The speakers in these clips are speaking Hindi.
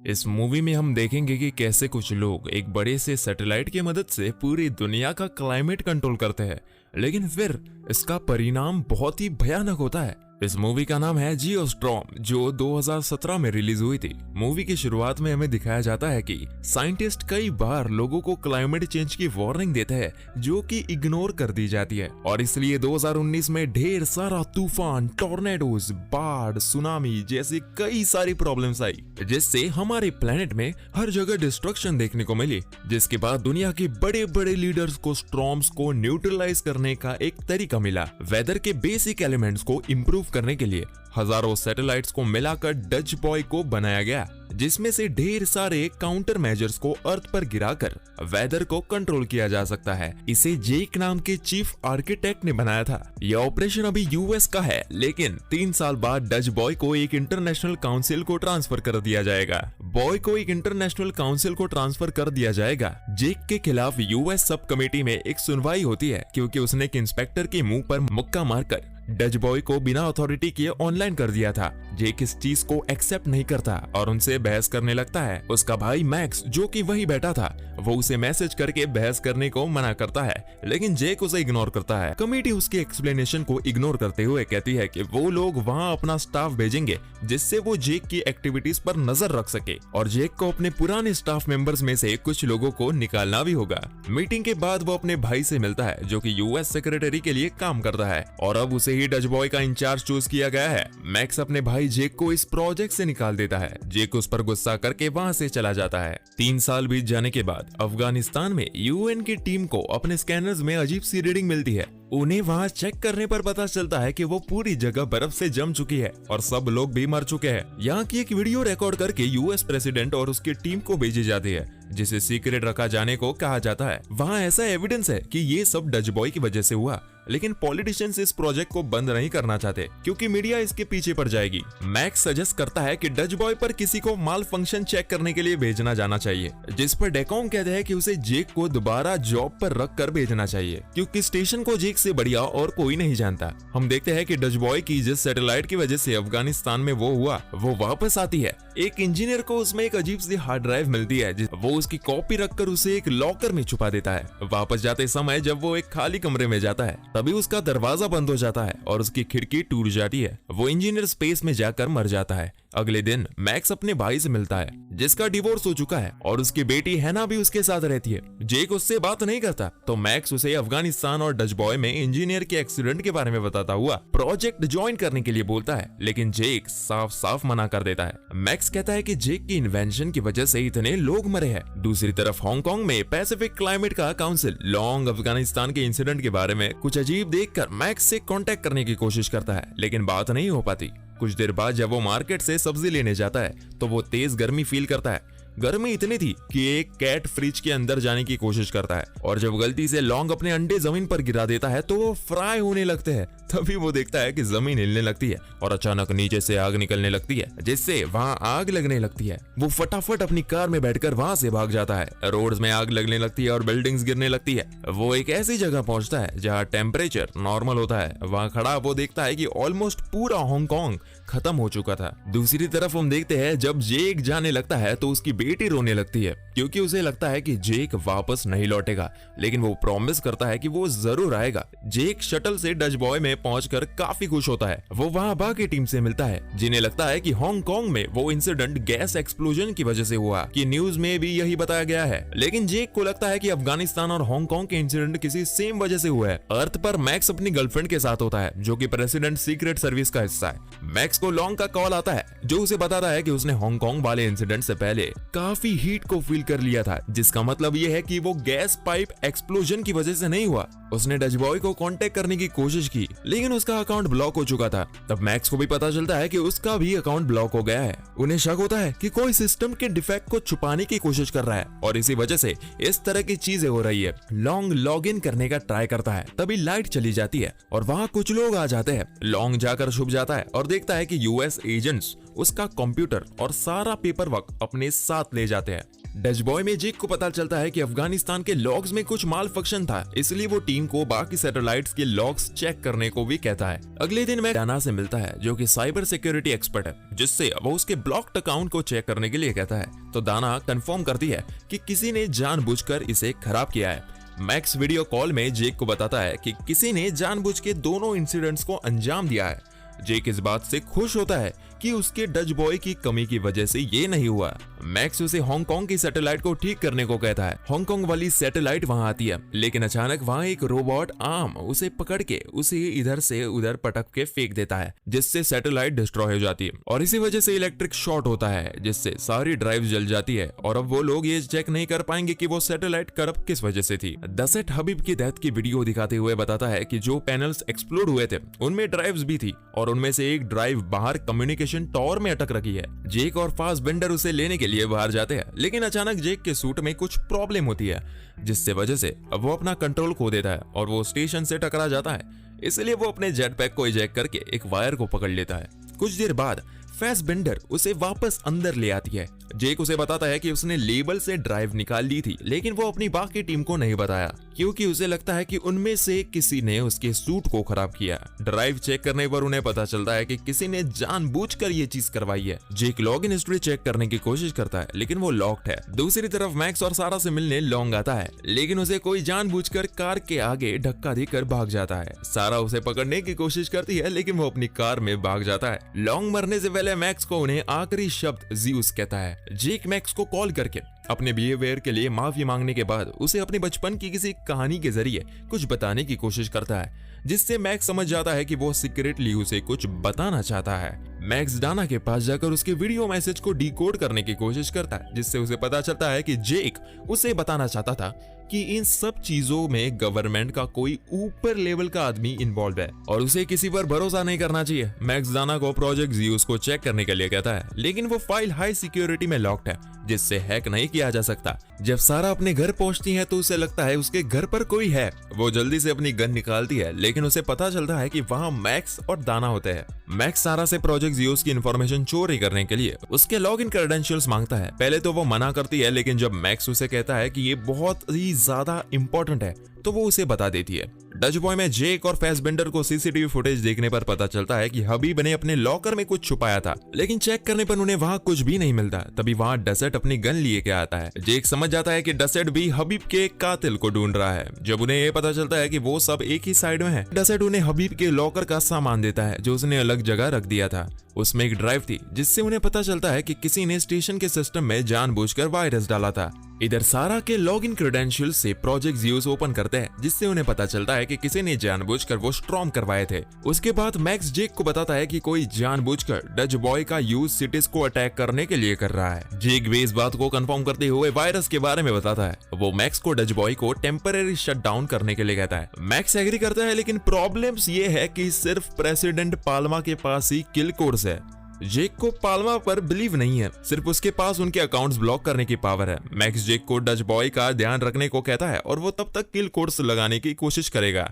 इस मूवी में हम देखेंगे कि कैसे कुछ लोग एक बड़े से सैटेलाइट की मदद से पूरी दुनिया का क्लाइमेट कंट्रोल करते हैं, लेकिन फिर इसका परिणाम बहुत ही भयानक होता है। इस मूवी का नाम है जियोस्टॉर्म, जो 2017 में रिलीज हुई थी। मूवी की शुरुआत में हमें दिखाया जाता है कि साइंटिस्ट कई बार लोगों को क्लाइमेट चेंज की वार्निंग देते हैं, जो कि इग्नोर कर दी जाती है, और इसलिए 2019 में ढेर सारा तूफान, टॉर्नेडोज, बाढ़, सुनामी जैसी कई सारी प्रॉब्लम्स आई, जिससे हमारे प्लेनेट में हर जगह डिस्ट्रक्शन देखने को मिली। जिसके बाद दुनिया के बड़े बड़े लीडर्स को स्टॉर्म्स को न्यूट्रलाइज करने का एक तरीका मिला। वेदर के बेसिक एलिमेंट्स को इम्प्रूव करने के लिए हजारों सैटेलाइट्स को मिलाकर डच बॉय को बनाया गया, जिसमें से ढेर सारे काउंटर मेजर्स को अर्थ पर गिराकर वेदर को कंट्रोल किया जा सकता है। इसे जेक नाम के चीफ आर्किटेक्ट ने बनाया था। यह ऑपरेशन अभी यूएस का है, लेकिन 3 साल बाद डच बॉय को एक इंटरनेशनल काउंसिल को ट्रांसफर कर दिया जाएगा। जेक के खिलाफ यूएस सब कमेटी में एक सुनवाई होती है, क्योंकि उसने एक इंस्पेक्टर के मुंह पर मुक्का मारकर डच बॉय को बिना अथॉरिटी के ऑनलाइन कर दिया था। जेक इस चीज को एक्सेप्ट नहीं करता और उनसे बहस करने लगता है। उसका भाई मैक्स, जो कि वहीं बैठा था, वो उसे मैसेज करके बहस करने को मना करता है, लेकिन जेक उसे इग्नोर करता है। कमेटी उसके एक्सप्लेनेशन को इग्नोर करते हुए कहती है कि वो लोग वहां अपना स्टाफ भेजेंगे, जिससे वो जेक की एक्टिविटीज पर नजर रख सके, और जेक को अपने पुराने स्टाफ मेंबर्स में से कुछ लोगों को निकालना भी होगा। मीटिंग के बाद वो अपने भाई से मिलता है, जो कि यूएस सेक्रेटरी के लिए काम करता है, और अब उसे ही डच बॉय का इंचार्ज चूज किया गया है। मैक्स अपने भाई जेक को इस प्रोजेक्ट से निकाल देता है। जेक उस पर गुस्सा करके वहां से चला जाता है। 3 साल बीत जाने के बाद अफगानिस्तान में यूएन की टीम को अपने स्कैनर्स में अजीब सी रीडिंग मिलती है। उन्हें वहां चेक करने पर पता चलता है कि वो पूरी जगह बर्फ से जम चुकी है और सब लोग भी मर चुके हैं। यहाँ की एक वीडियो रिकॉर्ड करके यूएस प्रेसिडेंट और उसकी टीम को भेजी जाती है, जिसे सीक्रेट रखा जाने को कहा जाता है। वहाँ ऐसा एविडेंस है कि ये सब डच बॉय की वजह से हुआ, लेकिन पॉलिटिशियंस इस प्रोजेक्ट को बंद नहीं करना चाहते, क्योंकि मीडिया इसके पीछे पड़ जाएगी। मैक्स सजेस्ट करता है कि डच बॉय पर किसी को माल फंक्शन चेक करने के लिए भेजना जाना चाहिए, जिस पर डेकॉम कहते हैं कि उसे जेक को दोबारा जॉब पर रख कर भेजना चाहिए, क्योंकि स्टेशन को जेक से बढ़िया और कोई नहीं जानता। हम देखते हैं कि डच बॉय की जिस सैटेलाइट की वजह से अफगानिस्तान में वो हुआ, वो वापस आती है। एक इंजीनियर को उसमें एक अजीब सी हार्ड ड्राइव मिलती है, वो उसकी कॉपी रखकर उसे एक लॉकर में छुपा देता है। वापस जाते समय जब वो एक खाली कमरे में जाता है, तभी उसका दरवाजा बंद हो जाता है और उसकी खिड़की टूट जाती है। वो इंजीनियर स्पेस में जाकर मर जाता है। अगले दिन मैक्स अपने भाई से मिलता है, जिसका डिवोर्स हो चुका है, और उसकी बेटी हैना भी उसके साथ रहती है। जेक उससे बात नहीं करता, तो मैक्स उसे अफगानिस्तान और डच बॉय में इंजीनियर के एक्सीडेंट के बारे में बताता हुआ प्रोजेक्ट ज्वाइन करने के लिए बोलता है, लेकिन जेक साफ साफ मना कर देता है। मैक्स कहता है कि जेक की इन्वेंशन की वजह से इतने लोग मरे हैं। दूसरी तरफ हांगकांग में पैसिफिक क्लाइमेट का काउंसिल लॉन्ग अफगानिस्तान के इंसिडेंट के बारे में कुछ अजीब देखकर मैक्स से कांटेक्ट करने की कोशिश करता है, लेकिन बात नहीं हो पाती। कुछ देर बाद जब वो मार्केट से सब्जी लेने जाता है, तो वो तेज गर्मी फील करता है। गर्मी इतनी थी कि एक कैट फ्रिज के अंदर जाने की कोशिश करता है, और जब गलती से लॉन्ग अपने अंडे जमीन पर गिरा देता है, तो वो फ्राई होने लगते हैं। तभी वो देखता है कि जमीन हिलने लगती है और अचानक नीचे से आग निकलने लगती है, जिससे वहां आग लगने लगती है। वो फटाफट अपनी कार में बैठकर वहां से भाग जाता है। रोड्स में आग लगने लगती है और बिल्डिंग्स गिरने लगती है। वो एक ऐसी जगह पहुंचता है जहाँ टेम्परेचर नॉर्मल होता है। वहां खड़ा वो देखता है कि ऑलमोस्ट पूरा हांगकांग खत्म हो चुका था। दूसरी तरफ हम देखते हैं जब जेक जाने लगता है, तो उसकी बेटी रोने लगती है, क्योंकि उसे लगता है कि जेक वापस नहीं लौटेगा, लेकिन वो प्रॉमिस करता है कि वो जरूर आएगा। जेक शटल से डच बॉय में पहुंचकर काफी खुश होता है। वो वहां बाकी टीम से मिलता है, जिन्हें लगता है कि हांगकांग में वो इंसिडेंट गैस एक्सप्लोजन की वजह से हुआ, कि न्यूज में भी यही बताया गया है। लेकिन जेक को लगता है कि अफगानिस्तान और हांगकांग के इंसिडेंट किसी सेम वजह से हुआ है। अर्थ पर मैक्स अपनी गर्लफ्रेंड के साथ होता है, जो कि प्रेसिडेंट सीक्रेट सर्विस का हिस्सा है। मैक्स को लॉन्ग का कॉल आता है, जो उसे बताता है कि उसने हांगकांग वाले इंसिडेंट से पहले काफी हीट को फील कर लिया था, जिसका मतलब ये है कि वो गैस पाइप एक्सप्लोजन की वजह से नहीं हुआ। उसने डच बॉय को कांटेक्ट करने की कोशिश की, लेकिन उसका अकाउंट ब्लॉक हो चुका था। तब मैक्स को भी पता चलता है कि उसका भी अकाउंट ब्लॉक हो गया है। उन्हें शक होता है कि कोई सिस्टम के डिफेक्ट को छुपाने की कोशिश कर रहा है, और इसी वजह से इस तरह की चीजें हो रही है। लॉन्ग लॉग इन करने का ट्राई करता है, तभी लाइट चली जाती है और वहां कुछ लोग आ जाते हैं। लॉन्ग जाकर छुप जाता है और देखता है कि यूएस एजेंट्स उसका कंप्यूटर और सारा पेपर वर्क अपने साथ ले जाते हैं। डच बॉय में जेक को पता चलता है कि अफगानिस्तान के लॉग्स में कुछ माल फंक्शन था, इसलिए वो टीम को बाकी सैटेलाइट्स के लॉग्स चेक करने को भी कहता है। अगले दिन मैं डाना से मिलता है जो कि साइबर सिक्योरिटी एक्सपर्ट है, जिससे वो उसके ब्लॉक्ड अकाउंट को चेक करने के लिए कहता है। तो दाना कंफर्म करती है कि किसी ने जानबूझकर इसे खराब किया है। मैक्स वीडियो कॉल में जेक को बताता है कि किसी ने जानबूझ के दोनों इंसिडेंट्स को अंजाम दिया है। जेक इस बात से खुश होता है कि उसके डच बॉय की कमी की वजह से ये नहीं हुआ। मैक्स उसे हांगकांग की सैटेलाइट को ठीक करने को कहता है। हांगकांग वाली सैटेलाइट वहां आती है, लेकिन अचानक वहां एक रोबोट आर्म उसे पकड़ के उसे इधर से उधर पटक के फेंक देता है, जिससे सैटेलाइट डिस्ट्रॉय हो जाती है और इसी वजह से इलेक्ट्रिक शॉर्ट होता है, जिससे सारी ड्राइव जल जाती है और अब वो लोग ये चेक नहीं कर पाएंगे कि वो सैटेलाइट करप्ट किस वजह से थी। दसेट हबीब की डेथ की वीडियो दिखाते हुए बताता है कि जो पैनल्स एक्सप्लोड हुए थे उनमें ड्राइव्स भी थी और उनमें से एक ड्राइव बाहर कम्युनिकेशन टावर में अटक रखी है। जेक और फासबेंडर उसे लेने के लिए बाहर जाते हैं, लेकिन अचानक जेक के सूट में कुछ प्रॉब्लम होती है, जिससे वजह से अब वो अपना कंट्रोल खो देता है और वो स्टेशन से टकरा जाता है। इसलिए वो अपने जेट पैक को इजेक्ट करके एक वायर को पकड़ लेता है। कुछ देर बाद फासबेंडर उसे वापस अंदर ले आती है। जेक उसे बताता है कि उसने लेबल से ड्राइव निकाल ली थी, लेकिन वो अपनी बाकी टीम को नहीं बताया क्योंकि उसे लगता है कि उनमें से किसी ने उसके सूट को खराब किया। ड्राइव चेक करने पर उन्हें पता चलता है कि किसी ने जानबूझकर ये चीज करवाई है। जेक लॉगिन हिस्ट्री चेक करने की कोशिश करता है, लेकिन वो लॉक्ड है। दूसरी तरफ मैक्स और सारा से मिलने लॉन्ग आता है, लेकिन उसे कोई जानबूझकर कार के आगे धक्का देकर भाग जाता है। सारा उसे पकड़ने की कोशिश करती है, लेकिन वो अपनी कार में भाग जाता है। लॉन्ग मरने से पहले मैक्स को उन्हें आखिरी शब्द ज़्यूस कहता है। जेक मैक्स को कॉल करके अपने बिहेवियर के लिए माफी मांगने के बाद उसे अपने बचपन की किसी कहानी के जरिए कुछ बताने की कोशिश करता है, जिससे मैक्स समझ जाता है कि वो सीक्रेटली उसे कुछ बताना चाहता है। मैक्स डाना के पास जाकर उसके वीडियो मैसेज को डिकोड करने की कोशिश करता है, जिससे उसे पता चलता है कि जेक उसे बताना चाहता था कि इन सब चीजों में गवर्नमेंट का कोई ऊपर लेवल का आदमी इन्वॉल्व है और उसे किसी पर भरोसा नहीं करना चाहिए। मैक्स डाना को प्रोजेक्ट ज़्यूस को चेक करने के लिए कहता है, लेकिन वो फाइल हाई सिक्योरिटी में लॉक्ड है, जिससे हैक नहीं किया जा सकता। जब सारा अपने घर पहुंचती है तो उसे लगता है उसके घर पर कोई है। वो जल्दी से अपनी गन निकालती है, लेकिन उसे पता चलता है कि वहां मैक्स और दाना होते हैं। मैक्स सारा से प्रोजेक्ट ज़्यूस की इंफॉर्मेशन चोरी करने के लिए उसके लॉगिन क्रेडेंशियल्स मांगता है। पहले तो वो मना करती है, लेकिन जब मैक्स उसे कहता है कि ये बहुत ही ज्यादा इंपॉर्टेंट है तो वो उसे बता देती है। डच बॉय में जेक और फासबेंडर को सीसीटीवी फुटेज देखने पर पता चलता है कि हबीब ने अपने लॉकर में कुछ छुपाया था, लेकिन चेक करने पर उन्हें वहां कुछ भी नहीं मिलता। तभी वहां डसेट अपनी गन लिए के आता है। जेक समझ जाता है कि डसेट भी हबीब के कातिल को ढूंढ रहा है। जब उन्हें ये पता चलता है कि वो सब एक ही साइड में है, डसेट उन्हें हबीब के लॉकर का सामान देता है जो उसने अलग जगह रख दिया था। उसमें एक ड्राइव थी, जिससे उन्हें पता चलता है कि किसी ने स्टेशन के सिस्टम में जानबूझकर वायरस डाला था। इधर सारा के लॉगिन क्रेडेंशियल से प्रोजेक्ट ज़्यूस ओपन करते हैं, जिससे उन्हें पता चलता है कि किसी ने जानबूझकर वो स्ट्रॉम करवाए थे। उसके बाद मैक्स जेक को बताता है कि कोई जानबूझकर डच बॉय का यूज सिटीज को अटैक करने के लिए कर रहा है। जेक भी इस बात को कंफर्म करते हुए वायरस के बारे में बताता है। वो मैक्स को डच बॉय को टेम्पररी शट डाउन करने के लिए कहता है। मैक्स एग्री करता है, लेकिन प्रॉब्लम्स ये है कि सिर्फ प्रेसिडेंट पाल्मा के पास ही किल कोड्स है। जेक को पाल्मा पर बिलीव नहीं है, सिर्फ उसके पास उनके अकाउंट्स ब्लॉक करने की पावर है। मैक्स जेक को डच बॉय का ध्यान रखने को कहता है और वो तब तक किल कोड्स लगाने की कोशिश करेगा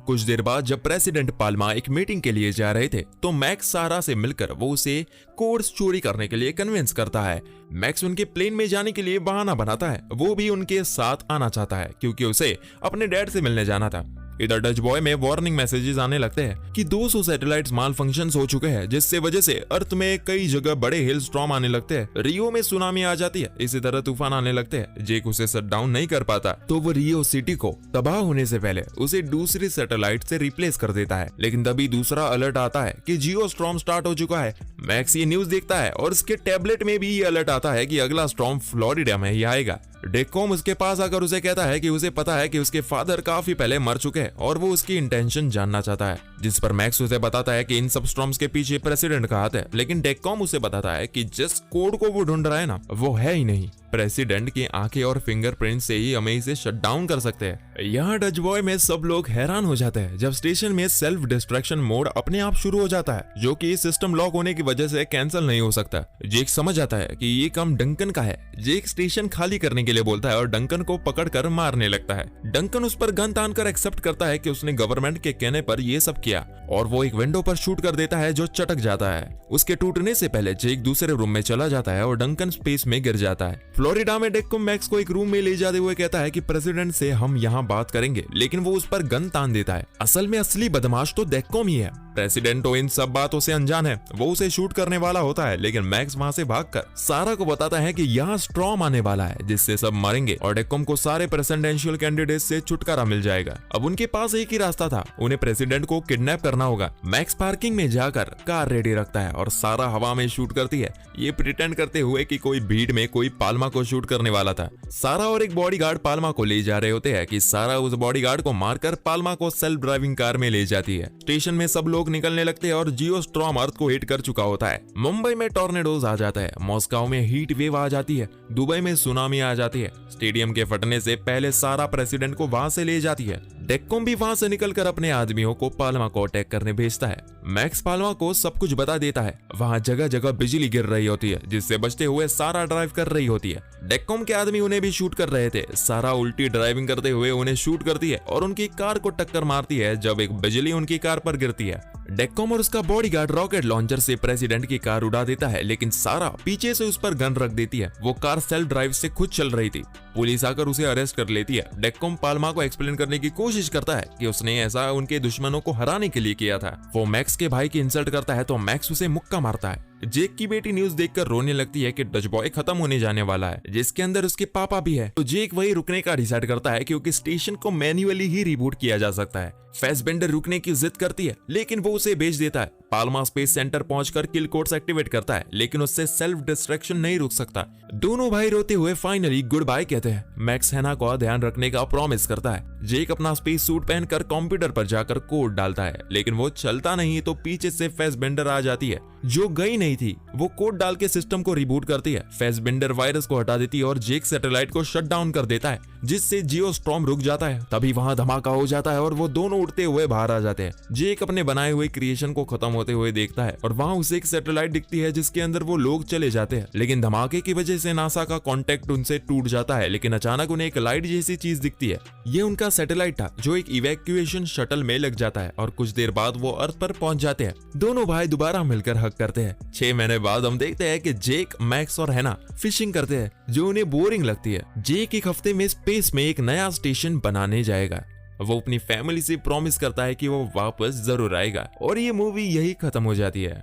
कुछ देर बाद जब प्रेसिडेंट पाल्मा एक मीटिंग के लिए जा रहे थे तो मैक्स सारा से मिलकर वो उसे कोड्स चोरी करने के लिए कन्विंस करता है। मैक्स उनके प्लेन में जाने के लिए बहाना बनाता है, वो भी उनके साथ आना चाहता है क्योंकि उसे अपने डैड से मिलने जाना था। इधर डच बॉय में वार्निंग मैसेजेस आने लगते हैं कि 200 सैटेलाइट्स माल फंक्शंस हो चुके हैं, जिससे वजह से अर्थ में कई जगह बड़े हिल स्टॉर्म आने लगते हैं। रियो में सुनामी आ जाती है, इसी तरह तूफान आने लगते हैं। जेक उसे शट डाउन नहीं कर पाता तो वो रियो सिटी को तबाह होने से पहले उसे दूसरी सैटेलाइट से रिप्लेस कर देता है, लेकिन तभी दूसरा अलर्ट आता है कि जियो स्टॉर्म स्टार्ट हो चुका है। मैक्स ये न्यूज देखता है और उसके टैबलेट में भी ये अलर्ट आता है कि अगला स्टॉर्म फ्लोरिडा में ही आएगा। डेकॉम उसके पास आकर उसे कहता है कि उसे पता है कि उसके फादर काफी पहले मर चुके हैं और वो उसकी इंटेंशन जानना चाहता है, जिस पर मैक्स उसे बताता है कि इन सब स्टॉर्म्स के पीछे प्रेसिडेंट का हाथ है। लेकिन डेकॉम उसे बताता है कि जिस कोड को वो ढूंढ रहा है ना, वो है ही नहीं। प्रेसिडेंट की आंखें और फिंगरप्रिंट से ही हमें इसे शट डाउन कर सकते हैं। यहाँ डच बॉय में सब लोग हैरान हो जाते हैं जब स्टेशन में सेल्फ डिस्ट्रैक्शन मोड अपने आप शुरू हो जाता है, जो कि सिस्टम लॉक होने की वजह से कैंसिल नहीं हो सकता। जेक समझ आता है कि ये काम डंकन का है। जेक स्टेशन खाली करने के लिए बोलता है और डंकन को पकड़कर मारने लगता है। डंकन उस पर गन तानकर एक्सेप्ट करता है कि उसने गवर्नमेंट के कहने पर ये सब किया और वो एक विंडो पर शूट कर देता है जो चटक जाता है। उसके टूटने से पहले जेक दूसरे रूम में चला जाता है और डंकन स्पेस में गिर जाता है। फ्लोरिडा में डेक्कुम मैक्स को एक रूम में ले जाते हुए कहता है कि प्रेसिडेंट से हम यहाँ बात करेंगे, लेकिन वो उस पर गन तान देता है। असल में असली बदमाश तो डेक्कुम ही है। प्रेसिडेंट तो इन सब बातों से अनजान है। वो उसे शूट करने वाला होता है, लेकिन मैक्स वहां से भागकर सारा को बताता है कि यहाँ स्ट्रॉम आने वाला है जिससे सब मरेंगे और डेक्कुम को सारे प्रेसिडेंशियल कैंडिडेट से छुटकारा मिल जाएगा। अब उनके पास एक ही रास्ता था, उन्हें प्रेसिडेंट को किडनैप करना होगा। मैक्स पार्किंग में जाकर कार रेडी रखता है और सारा हवा में शूट करती है, ये प्रिटेंड करते हुए कि कोई भीड़ में कोई पाल्मा को शूट करने वाला था। सारा और एक बॉडीगार्ड पाल्मा को ले जा रहे होते हैं कि सारा उस बॉडीगार्ड को मारकर पाल्मा को सेल्फ ड्राइविंग कार में ले जाती है। स्टेशन में सब लोग निकलने लगते हैं और जियो स्ट्रॉम अर्थ को हिट कर चुका होता है। मुंबई में टॉर्नेडोज आ जाता है, मॉस्को में हीट वेव आ जाती है, दुबई में सुनामी आ जाती है। स्टेडियम के फटने से पहले सारा प्रेसिडेंट को वहां से ले जाती है। डेक्कुम भी वहां से निकलकर अपने आदमियों को पाल्मा को अटैक करने भेजता है। मैक्स पाल्मा को सब कुछ बता देता है। वहां जगह जगह बिजली गिर रही होती है जिससे बचते हुए सारा ड्राइव कर रही होती है। डेक्कुम के आदमी उन्हें भी शूट कर रहे थे। सारा उल्टी ड्राइविंग करते हुए उन्हें शूट करती है और उनकी कार को टक्कर मारती है जब एक बिजली उनकी कार पर गिरती है। डेक्कुम और उसका बॉडीगार्ड रॉकेट लॉन्चर से प्रेसिडेंट की कार उड़ा देता है, लेकिन सारा पीछे से उस पर गन रख देती है। वो कार सेल्फ ड्राइव से खुद चल रही थी। पुलिस आकर उसे अरेस्ट कर लेती है। डेक्कुम पाल्मा को एक्सप्लेन करने की कोशिश करता है कि उसने ऐसा उनके दुश्मनों को हराने के लिए किया था। वो मैक्स के भाई की इंसल्ट करता है तो मैक्स उसे मुक्का मारता है। जेक की बेटी न्यूज देखकर रोने लगती है कि डच बॉय खत्म होने जाने वाला है, जिसके अंदर उसके पापा भी है। तो जेक वही रुकने का डिसाइड करता है क्योंकि स्टेशन को मैन्युअली ही रिबूट किया जा सकता है। फैसबेंडर रुकने की जिद करती है, लेकिन वो उसे भेज देता है। पाल्मा स्पेस सेंटर पहुंचकर किल कोड्स एक्टिवेट करता है, लेकिन उससे सेल्फ डिस्ट्रैक्शन नहीं रुक सकता। दोनों भाई रोते हुए फाइनली गुड बाय कहते हैं। मैक्स हैना को ध्यान रखने का प्रॉमिस करता है। जेक अपना स्पेस सूट पहनकर कंप्यूटर पर जाकर कोड डालता है, लेकिन वो चलता नहीं तो पीछे से फैसबेंडर आ जाती है जो गई नहीं थी। वो कोड डाल के सिस्टम को रिबूट करती है। फैसबेंडर वायरस को हटा देती है और जेक सैटेलाइट को शट डाउन कर देता है, जिससे जियो स्टॉर्म रुक जाता है। तभी वहां धमाका हो जाता है और वो दोनों उड़ते हुए बाहर आ जाते हैं। जेक अपने बनाए हुए क्रिएशन को खत्म होते हुए देखता है और वहां उसे एक सैटेलाइट दिखती है जिसके अंदर वो लोग चले जाते हैं, लेकिन धमाके की वजह से नासा का कांटेक्ट उनसे टूट जाता है। लेकिन अचानक उन्हें एक लाइट जैसी चीज दिखती है। ये उनका सैटेलाइट था जो एक इवैक्यूएशन शटल में लग जाता है और कुछ देर बाद वो अर्थ पर पहुंच जाते हैं। दोनों भाई दोबारा मिलकर हग करते हैं। 6 महीने बाद हम देखते हैं कि जेक, मैक्स और हैना फिशिंग करते हैं जो उन्हें बोरिंग लगती है। जेक एक हफ्ते में स्पेस में एक नया स्टेशन बनाने जाएगा। वो अपनी फैमिली से प्रॉमिस करता है कि वो वापस जरूर आएगा और ये मूवी यही खत्म हो जाती है।